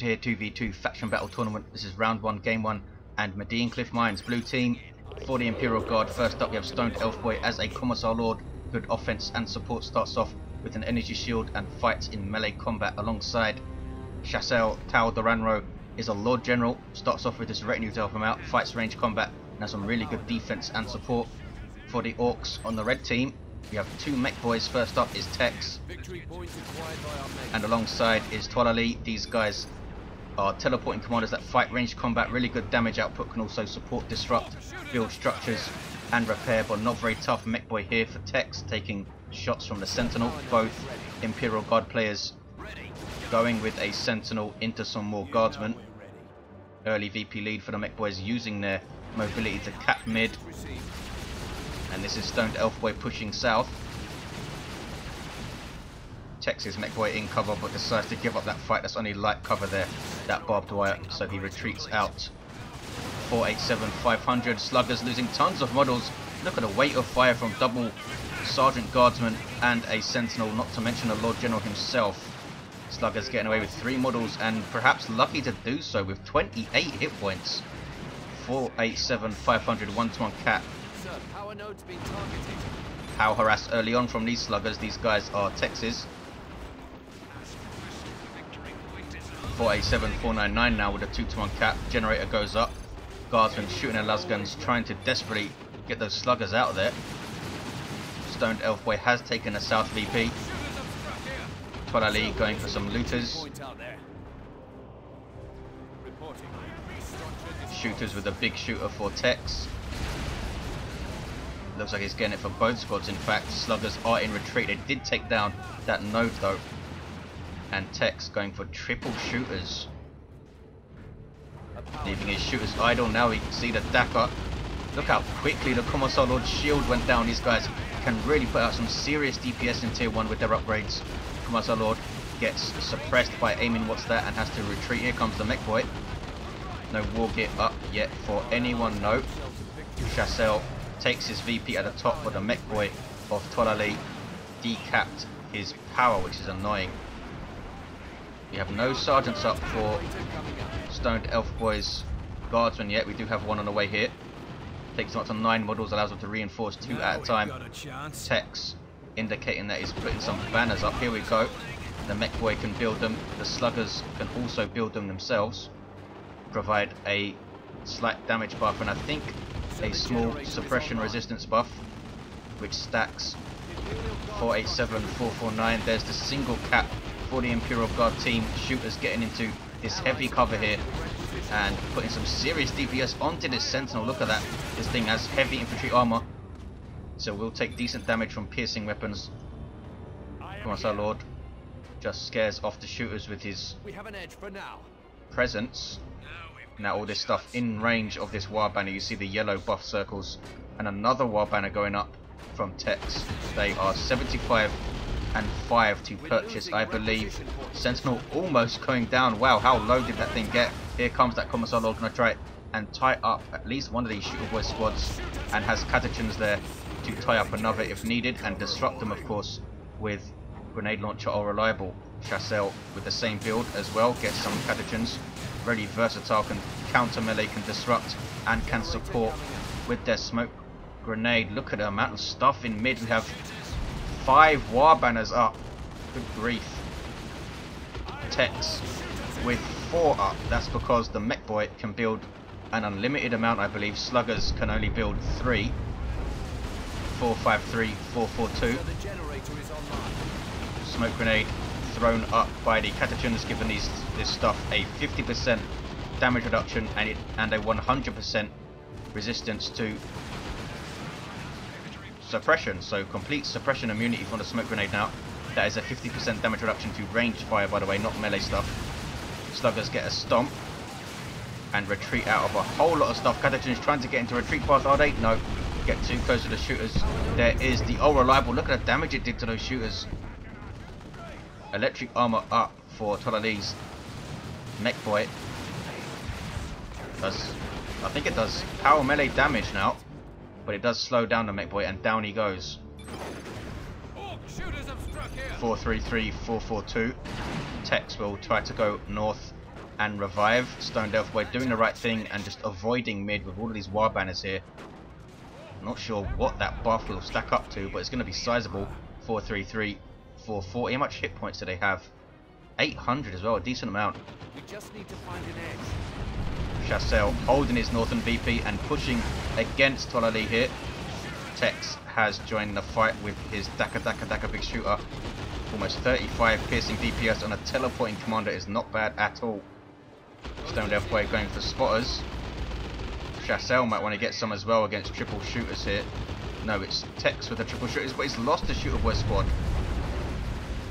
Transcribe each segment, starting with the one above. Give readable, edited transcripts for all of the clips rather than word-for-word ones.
here, 2v2 faction battle tournament. This is round 1, game 1, and Medine Cliff Mines. Blue team for the Imperial Guard. First up, we have Stoned Elfboy as a Commissar Lord. Good offense and support. Starts off with an energy shield and fights in melee combat alongside Shas'el. Doran'ro is a Lord General. Starts off with his retinue to help him out. Fights range combat and has some really good defense and support. For the Orks on the red team, we have two Mekboys. First up is Tex, and alongside is Toilailee. These guys are teleporting commanders that fight range combat. Really good damage output, can also support, disrupt, build structures and repair, but not very tough. Mekboy here for Tex, taking shots from the Sentinel. Both Imperial Guard players going with a Sentinel into some more Guardsmen. Early VP lead for the Mekboys, using their mobility to cap mid. And this is Stoned Elfboy pushing south. Tex's Mekboy in cover, but decides to give up that fight. That's only light cover there, that barbed wire, so he retreats out. 487, 500. Sluggers losing tons of models. Look at the weight of fire from double Sergeant Guardsman and a Sentinel, not to mention the Lord General himself. Sluggers getting away with 3 models, and perhaps lucky to do so with 28 hit points. 487, 500, 1-to-1 cap. Power node's been targeted. Power harassed early on from these Sluggers. These guys are Texas. 487, 499 now with a 2-to-1 cap. Generator goes up. Guardsmen shooting their lasguns, trying to desperately get those Sluggers out of there. Stoned Elfboy has taken a South VP. Toilailee going for some looters. Shooters with a big shooter for Tex. Looks like he's getting it for both squads. In fact, Sluggers are in retreat. They did take down that node though. And Tex going for triple shooters, leaving his shooters idle. Now we can see the Dakar. Look how quickly the Commissar Lord's shield went down. These guys can really put out some serious DPS in tier 1 with their upgrades. Commissar Lord gets suppressed by aiming what's that and has to retreat. Here comes the Mekboy. No war gear up yet for anyone, no. Shas'el takes his VP at the top, but the Mekboy of Toilailee decapped his power, which is annoying. We have no sergeants up for Stoned Elfboy's Guardsmen yet. We do have one on the way here. Takes them up to 9 models, allows them to reinforce 2 at a time. Tex indicating that he's putting some banners up. Here we go. The Mekboy can build them. The Sluggers can also build them themselves. Provide a slight damage buff and I think a small suppression resistance buff, which stacks. 487, 449. There's the single cap for the Imperial Guard team. Shooters getting into this heavy cover here and putting some serious DPS onto this Sentinel. Look at that. This thing has heavy infantry armor, so we'll take decent damage from piercing weapons. Commissar Lord just scares off the shooters with his presence. Now all this stuff in range of this war banner. You see the yellow buff circles and another war banner going up from Tex. They are 75 and 5 to purchase, I believe. Sentinel almost going down. Wow, how low did that thing get? Here comes that Commissar Lord, gonna try and tie up at least one of these shooter boy squads, and has catechins there to tie up another if needed, and disrupt them of course with grenade launcher or reliable. Shas'el with the same build as well, gets some catechins. Really versatile, can counter melee, can disrupt and can support with their smoke grenade. Look at the amount of stuff in mid. We have 5 war banners up. Good grief. Tex with 4 up. That's because the Mekboy can build an unlimited amount, I believe. Sluggers can only build 3. 453, 442. Smoke grenade thrown up by the catechins, giving this stuff a 50% damage reduction and a 100% resistance to suppression. So complete suppression immunity from the smoke grenade now. That is a 50% damage reduction to ranged fire, by the way, not melee stuff. Sluggers get a stomp and retreat out of a whole lot of stuff. Catechins trying to get into retreat path, are they? No. Get too close to the shooters. There is the reliable. Look at the damage it did to those shooters. Electric armor up for Toilailee's Mekboy. I think it does power melee damage now, but it does slow down the Mekboy, and down he goes. 433, 442. Tex will try to go north and revive. Stone Delphway doing the right thing and just avoiding mid with all of these war banners here. Not sure what that buff will stack up to, but it's going to be sizable. 433, 440. How much hit points do they have? 800 as well, a decent amount. We just need to find an edge. Shas'el holding his northern VP and pushing against Toilailee here. Tex has joined the fight with his Daka big shooter. Almost 35 piercing DPS on a teleporting commander is not bad at all. Stone Delphway going for spotters. Shas'el might want to get some as well against triple shooters here. No, it's Tex with the triple shooters, but he's lost the shooter boy squad.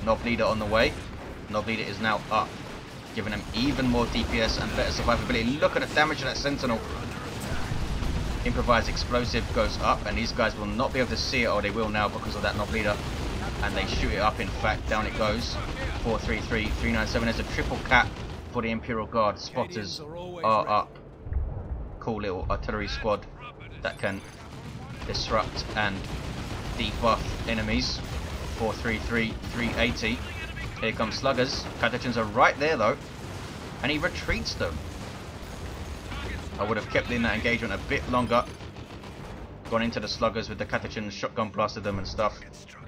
Knob leader on the way. Knob leader is now up, giving him even more DPS and better survivability. Look at the damage of that sentinel. Improvised explosive goes up, and these guys will not be able to see it, or they will now because of that knob leader. And they shoot it up, in fact, down it goes. 433, 397. There's a triple cap for the Imperial Guard. Spotters are up. Cool little artillery squad that can disrupt and debuff enemies. 433, 380. Here comes sluggers. Catechins are right there though, and he retreats them. I would have kept in that engagement a bit longer, gone into the sluggers with the catechins, shotgun blasted them and stuff,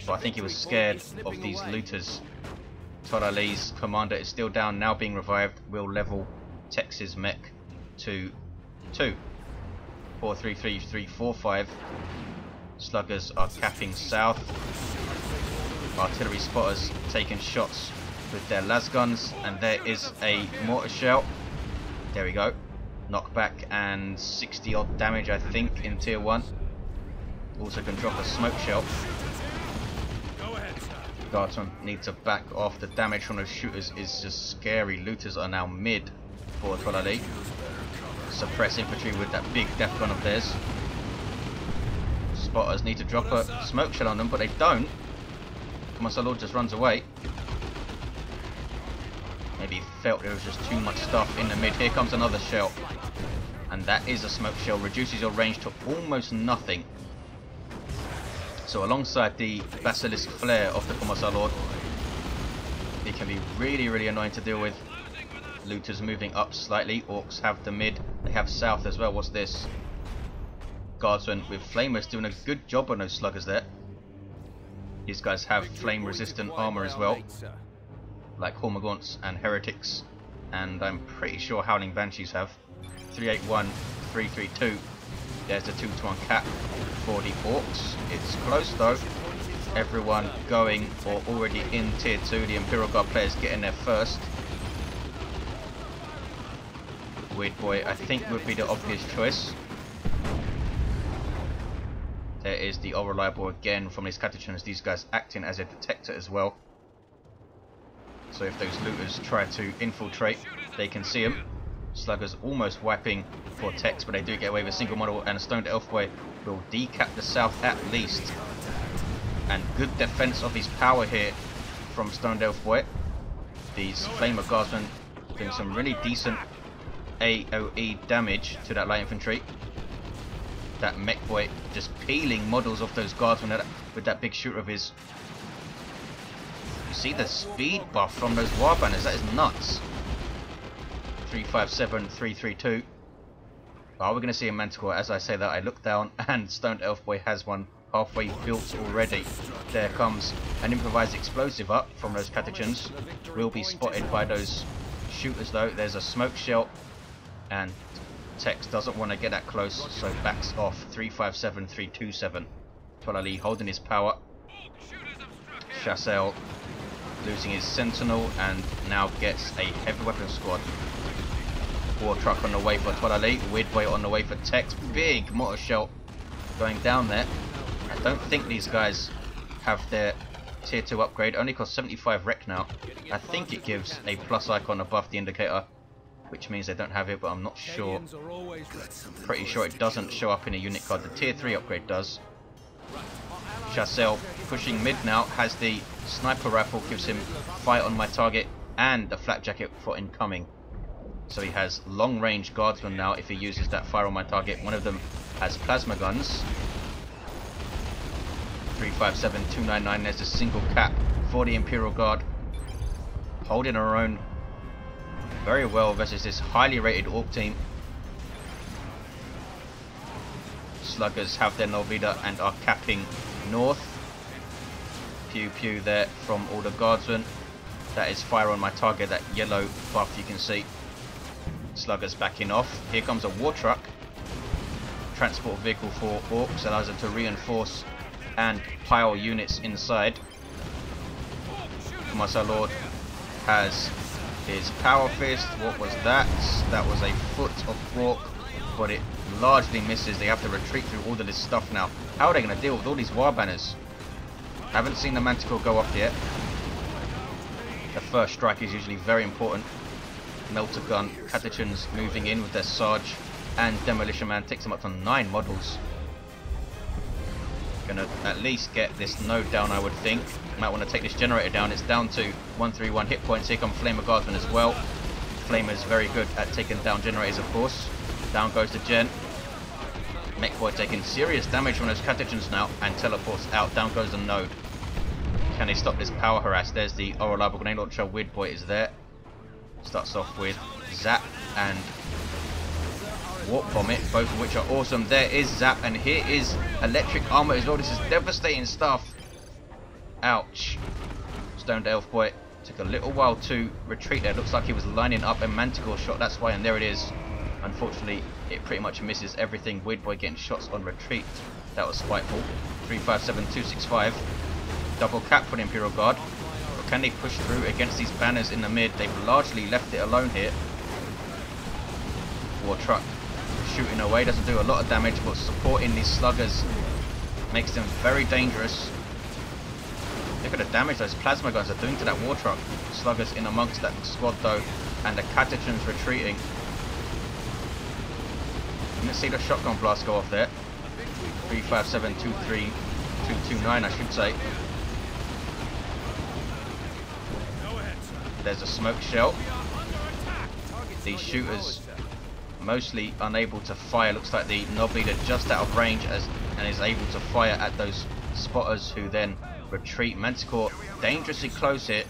but I think he was scared of these looters. Toilailee's commander is still down, now being revived. Will level Tex's mech to 2. 433, 345. Sluggers are capping south. Artillery spotters taking shots with their las guns, and there is a mortar shell. There we go. Knockback and 60 odd damage, I think, in tier 1. Also can drop a smoke shell. Guardsmen need to back off. The damage from those shooters is just scary. Looters are now mid for Toilailee. Suppress infantry with that big death gun of theirs. Spotters need to drop a smoke shell on them, but they don't. Commissar Lord just runs away. Maybe he felt there was just too much stuff in the mid. Here comes another shell. And that is a smoke shell. Reduces your range to almost nothing. So alongside the Basilisk Flare of the Commissar Lord, it can be really, really annoying to deal with. Looters moving up slightly. Orks have the mid. They have south as well. What's this? Guardsmen with flamers doing a good job on those sluggers there. These guys have flame resistant armor as well, like Hormagaunts and Heretics, and I'm pretty sure Howling Banshees have. 381, 332. There's the 2-to-1 cap for the Orks. It's close though. Everyone going or already in tier 2. The Imperial Guard players getting there first. Weird Boy, I think, would be the obvious choice. There is the all reliable again from these catechins. These guys acting as a detector as well. So if those looters try to infiltrate, they can see them. Sluggers almost wiping for Tex, but they do get away with a single model, and a Stone Delphway will decap the south at least. And good defense of his power here from Stone Delphway. These Flamer Guardsmen doing some really decent AoE damage to that light infantry. That Mekboy just peeling models off those guardsmen with that big shooter of his. You see the speed buff from those war banners, that is nuts. 357, 332. Are we going to see a Manticore? As I say that, I look down and Stone Delphway has one halfway built already. There comes an improvised explosive up from those catechins. Will be spotted by those shooters though. There's a smoke shell, and Tex doesn't want to get that close, so backs off. 357, 327. Toilailee holding his power. Shas'el losing his sentinel and now gets a heavy weapon squad. War truck on the way for Toilailee. Weird Boy on the way for Tex. Big mortar shell going down there. I don't think these guys have their tier 2 upgrade. Only costs 75 rec now. I think it gives a plus icon above the indicator, which means they don't have it, but I'm not sure. Pretty sure it doesn't show up in a unit card. The tier 3 upgrade does. Shas'el pushing mid now, has the sniper rifle, gives him fight on my target and a flak jacket for incoming. So he has long range guardsmen now if he uses that fire on my target. One of them has plasma guns. 357, 299, there's a single cap for the Imperial Guard. Holding our own. very well versus this highly rated Ork team. Sluggers have their Norvida and are capping north. Pew pew there from all the guardsmen. That is fire on my target, that yellow buff you can see. Sluggers backing off. Here comes a war truck. Transport vehicle for Orks, allows them to reinforce and pile units inside. Commissar Lord has his power fist. What was that? That was a foot of Ork, but it largely misses. They have to retreat through all of this stuff now. How are they going to deal with all these war banners? Haven't seen the Manticore go off yet. The first strike is usually very important. Melter gun, Catechans moving in with their Sarge, and Demolition Man takes them up to 9 models. Gonna at least get this node down, I would think. Might want to take this generator down. It's down to 131 hit points. Here come Flamer Guardsman as well. Flamer's very good at taking down generators, of course. Down goes the gen. Mekboy taking serious damage from those Catechans now and teleports out. Down goes the node. Can they stop this power harass? There's the Reliable Grenade Launcher. Weird Boy is there. Starts off with Zap and Warp Vomit, both of which are awesome. There is Zap, and here is Electric Armor as well. This is devastating stuff. Ouch. Stoned Elf Boy took a little while to retreat there. Looks like he was lining up a Manticore shot, that's why, and there it is. Unfortunately, it pretty much misses everything. Weird Boy getting shots on retreat. That was spiteful. 357, 265. Double cap for the Imperial Guard. But can they push through against these banners in the mid? They've largely left it alone here. War truck shooting away, doesn't do a lot of damage, but supporting these sluggers makes them very dangerous. Look at the damage those plasma guns are doing to that war truck. Sluggers in amongst that squad though, and the Catechans retreating. Didn't see the shotgun blast go off there. 357, 23, 229 I should say. There's a smoke shell. These shooters mostly unable to fire. Looks like the Nob leader just out of range and is able to fire at those spotters who then retreat. Manticore dangerously close here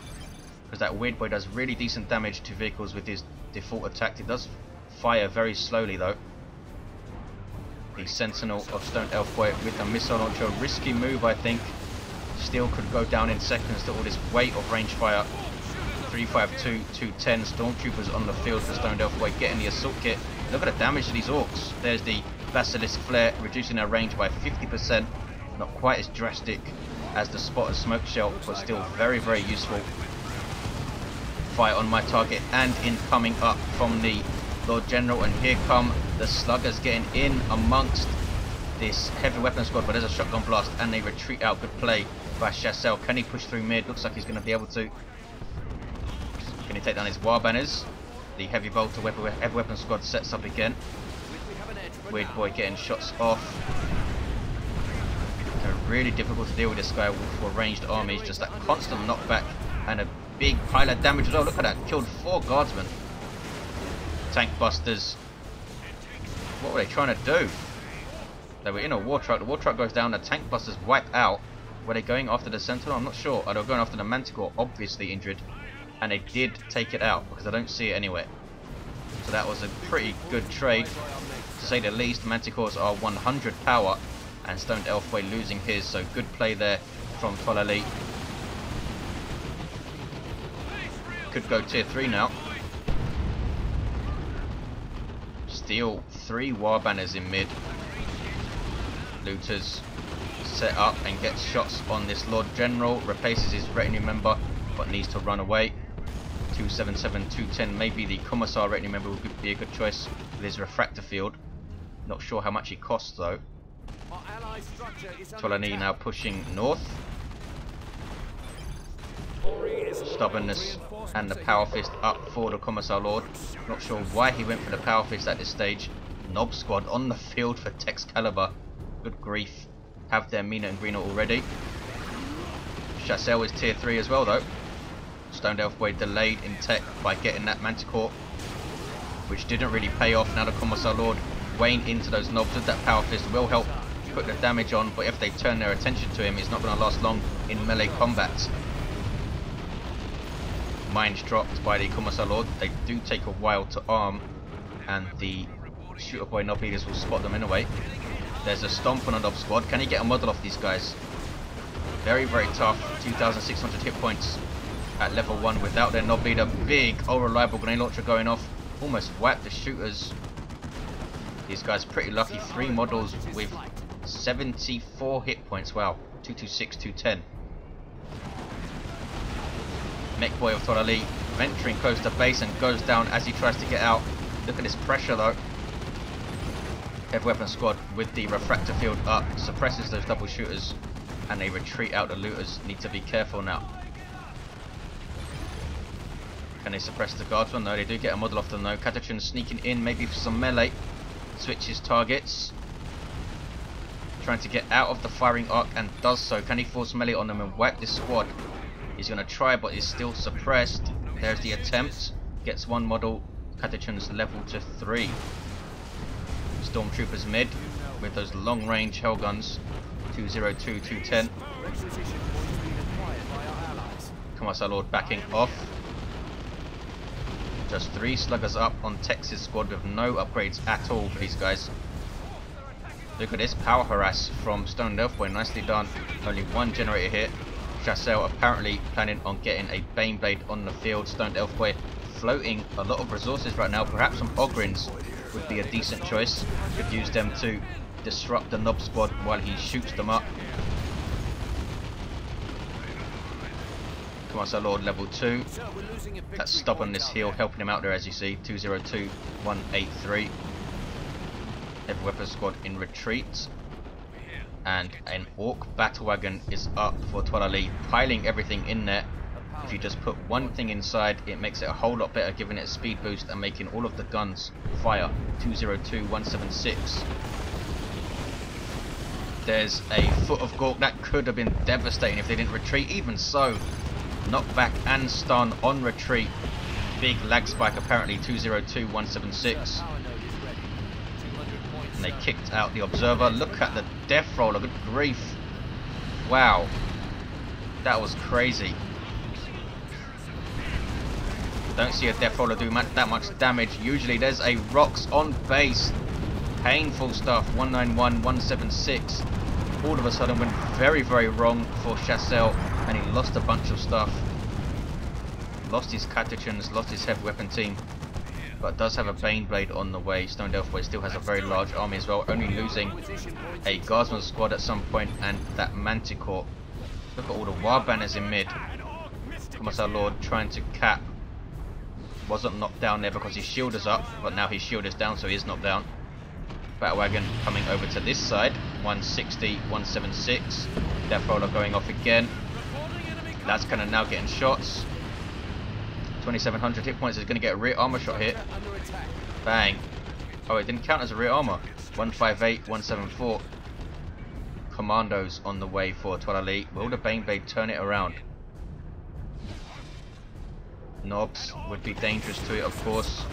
because that Weird Boy does really decent damage to vehicles with his default attack. It does fire very slowly though. The Sentinel of Stone Elf Boy with the missile launcher, risky move I think. Still could go down in seconds to all this weight of range fire. 352, 210 Stormtroopers on the field for Stone Elf Boy getting the assault kit. Look at the damage to these Orks. There's the Basilisk Flare reducing their range by 50%. Not quite as drastic as the Spotter Smoke Shell, but still very, very useful. Fire on my target and incoming up from the Lord General, and here come the Sluggers getting in amongst this heavy weapon squad, but there's a shotgun blast and they retreat out. Good play by Shas'el. Can he push through mid? Looks like he's going to be able to. Can he take down his war banners? The heavy bolter heavy weapon squad sets up again. Weird Boy getting shots off. Really difficult to deal with this guy for ranged armies. Just that constant knockback and a big pile of damage as well. Look at that, killed 4 guardsmen. Tank busters. What were they trying to do? They were in a war truck. The war truck goes down. The tank busters wipe out. Were they going after the Sentinel? I'm not sure. They were going after the Manticore, obviously injured. And they did take it out because I don't see it anywhere. So that was a pretty good trade, to say the least. Manticores are 100 power and Stoned Elf Boy losing his, so good play there from Toilailee. Could go tier 3 now. Steal 3 war banners in mid. Looters set up and gets shots on this Lord General. Replaces his retinue member but needs to run away. 277, 210, maybe the Commissar retinue member would be a good choice with his refractor field. Not sure how much he costs though. Toilailee now pushing north. Stubbornness and the Power Fist up for the Commissar Lord. Not sure why he went for the Power Fist at this stage. Nob squad on the field for Texcalibur. Good grief. Have their Mina and Greener already. Shas'el is tier 3 as well though. Stoned Elf Boy delayed in tech by getting that Manticore, which didn't really pay off. Now the Commissar Lord weighing into those knobs with that Power Fist will help put the damage on, but if they turn their attention to him, he's not going to last long in melee combat. mines dropped by the Commissar Lord. They do take a while to arm, and the shooter boy knob leaders will spot them anyway. There's a stomp on a knob squad. Can he get a model off these guys? Very, very tough. 2,600 hit points at level 1 without their knob leader. Big, all-reliable grenade launcher going off. Almost wiped the shooters. These guys pretty lucky. 3 models with 74 hit points. Wow. 226, 210. Mekboy of Toilailee venturing close to base and goes down as he tries to get out. Look at this pressure though. Heavy weapon squad with the refractor field up suppresses those double shooters, and they retreat out. The looters need to be careful now. Can they suppress the guardsmen? No, they do get a model off them though. Catachun sneaking in, maybe for some melee. Switches targets. Trying to get out of the firing arc and does so. Can he force melee on them and wipe this squad? He's going to try, but is still suppressed. There's the attempt. Gets 1 model. Catachun's level to 3. Stormtroopers mid with those long range hell guns. 202, 210. Commissar Lord backing off. Just 3 sluggers up on Tex's squad with no upgrades at all for these guys. Look at this power harass from Stone Elfboy, nicely done. Only 1 generator hit. Shas'el apparently planning on getting a Bane Blade on the field. Stone Elfboy floating a lot of resources right now. Perhaps some Ogrins would be a decent choice. Could use them to disrupt the knob squad while he shoots them up. Commissar Lord level 2. That stubbornness heal helping him out there, as you see. 202, 183. Heavy weapon squad in retreat. And an Ork battle wagon is up for Toilailee, piling everything in there. If you just put one thing inside, it makes it a whole lot better, giving it a speed boost and making all of the guns fire. 202, 176. There's a foot of Gork. That could have been devastating if they didn't retreat. Even so, knockback and stun on retreat. Big lag spike apparently. 202, 176. And they kicked out the observer. Look at the death roller. Good grief. Wow. That was crazy. Don't see a death roller do that much damage. Usually there's a rocks on base. Painful stuff. 191, 176. All of a sudden went very, very wrong for Shas'el, and he lost a bunch of stuff. Lost his Catachuns, lost his heavy weapon team, but does have a Bane Blade on the way. Stone Elfboy still has a very large army as well, only losing a Guardsman squad at some point and that Manticore. Look at all the War Banners in mid. Commissar Lord trying to cap. Wasn't knocked down there because his shield is up, but now his shield is down, so he is knocked down. Battle wagon coming over to this side. 160, 176. Death roller going off again. That's kind of now getting shots. 2,700 hit points is going to get a rear armor shot hit. Bang. Oh, it didn't count as a rear armor. 158, 174. Commandos on the way for Toilailee. Will the Bane Blade turn it around? Knobs would be dangerous to it, of course.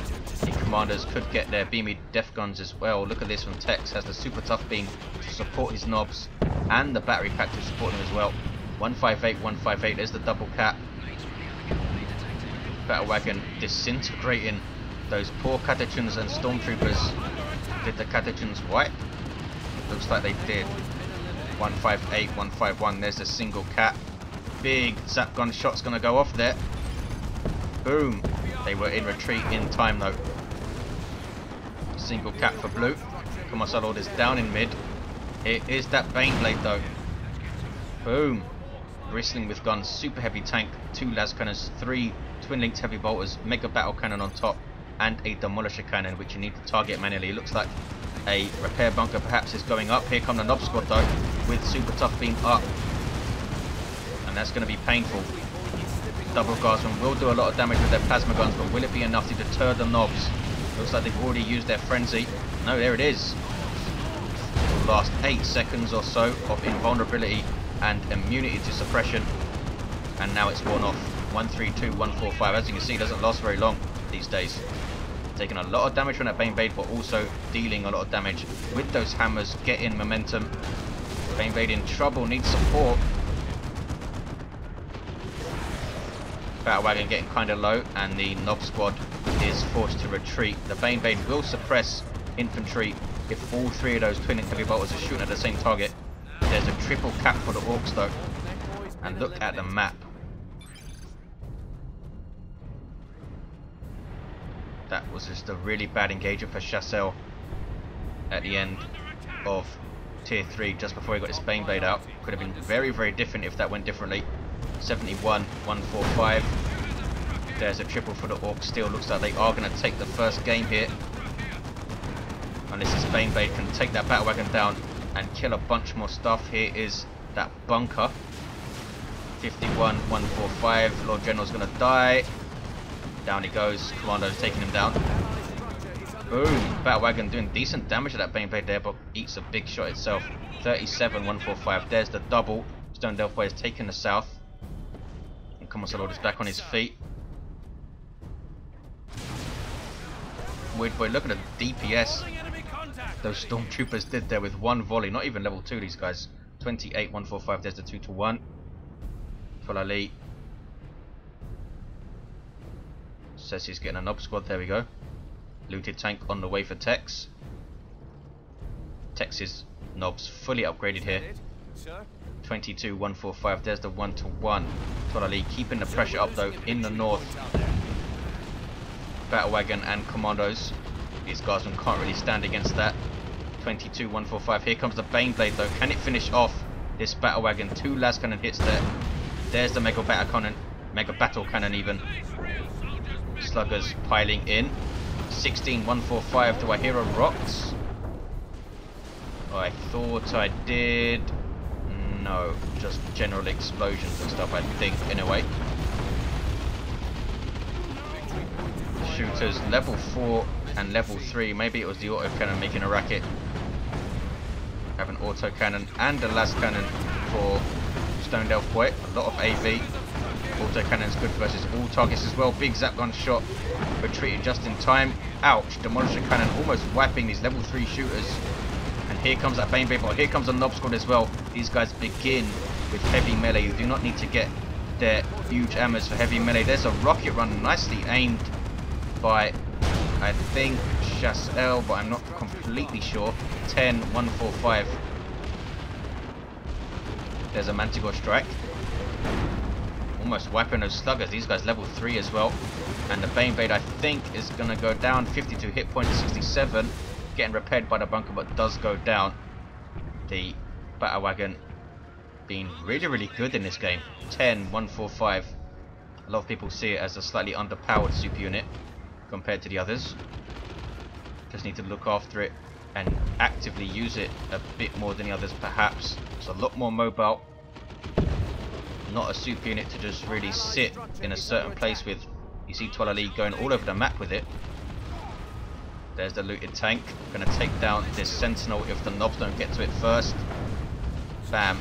The commanders could get their beamy death guns as well. Look at this from Tex. Has the super tough beam to support his knobs and the battery pack to support them as well. 158, 158. There's the double cap. Battle wagon disintegrating those poor Catachuns and Stormtroopers. Did the Catachuns wipe? Looks like they did. 158, 151. There's a single cap. Big zap gun shot's going to go off there. Boom. They were in retreat in time though. Single cap for blue. Commissar Lord is down in mid. It is that Bane Blade though. Boom. Bristling with guns. Super heavy tank. 2 las cannons. 3 twin linked heavy bolters. Mega battle cannon on top. And a demolisher cannon which you need to target manually. It looks like a repair bunker perhaps is going up. Here come the Knob Squad though. With super tough beam up. And that's going to be painful. Double Guardsmen will do a lot of damage with their plasma guns, but will it be enough to deter the knobs? Looks like they've already used their frenzy. No, there it is. The last 8 seconds or so of invulnerability and immunity to suppression, and now it's worn off. 132, 145. As you can see, it doesn't last very long these days. Taking a lot of damage from that Bane Blade, but also dealing a lot of damage with those hammers, getting momentum. Bane Blade in trouble, needs support. Battle wagon getting kind of low, and the Nob squad is forced to retreat. The Bane Blade will suppress infantry if all three of those twin heavy bolters are shooting at the same target. There's a triple cap for the Orks though, and look at the map. That was just a really bad engagement for Shas'el at the end of tier 3, just before he got his Bane Blade out. Could have been very, very different if that went differently. 71, 145. There's a triple for the Orks. Still looks like they are going to take the first game here. Unless this Bane Blade can take that battle wagon down and kill a bunch more stuff. Here is that bunker. 51, 145. Lord General's going to die. Down he goes. Commando's taking him down. Boom. Battle wagon doing decent damage to that Bane Blade there, but eats a big shot itself. 37, 145. There's the double. Stone Delphi is taking the south. And Commissar Lord is back on his feet. Weird boy, look at the DPS those stormtroopers did there with one volley. Not even level 2, these guys. 28, 145. There's the 2-to-1. Toilailee says he's getting a Nob squad. There we go. Looted tank on the way for Tex. Tex's Nobs fully upgraded here. 22, 145. There's the 1-to-1. Toilailee keeping the pressure up though in the north. Battle wagon and commandos. These guardsmen can't really stand against that. 22, 145. Here comes the Bane Blade though. Can it finish off this battle wagon? 2 las cannon hits there. There's the mega battle cannon even. Sluggers piling in. 16, 145. Do I hear a rocks? I thought I did. No, just general explosions and stuff, I think, in a way. Shooters level 4 and level 3. Maybe it was the autocannon making a racket. Have an autocannon and a las cannon for Stone Delphi. A lot of AV. Autocannon's good versus all targets as well. Big zap gun shot. Retreating just in time. Ouch. Demolisher cannon almost wiping these level 3 shooters. And here comes that Bane Blade. Here comes a Nob squad as well. These guys begin with heavy melee. You do not need to get their huge ammos for heavy melee. There's a rocket run nicely aimed by, I think, Shas'el, but I'm not completely sure. 10, 145. There's a Manticore strike. Almost wiping those sluggers. These guys level 3 as well. And the Bane Blade, I think, is going to go down. 52 hit points, 67. Getting repaired by the bunker, but does go down. The battle wagon being really, really good in this game. 10, 145. A lot of people see it as a slightly underpowered super unit compared to the others. Just need to look after it and actively use it a bit more than the others, perhaps. It's a lot more mobile. Not a super unit to just really sit in a certain place with. You see Toilailee going all over the map with it. There's the looted tank. Going to take down this sentinel if the Nobs don't get to it first. Bam.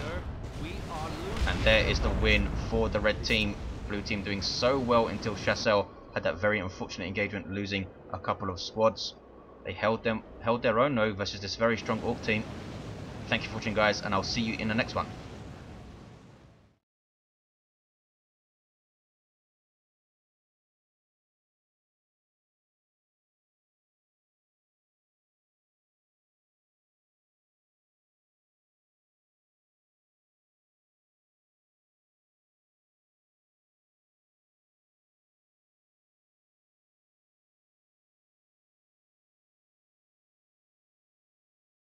And there is the win for the red team. Blue team doing so well until Shas'el had that very unfortunate engagement, losing a couple of squads. They held their own though versus this very strong Ork team. Thank you for watching, guys, and I'll see you in the next one.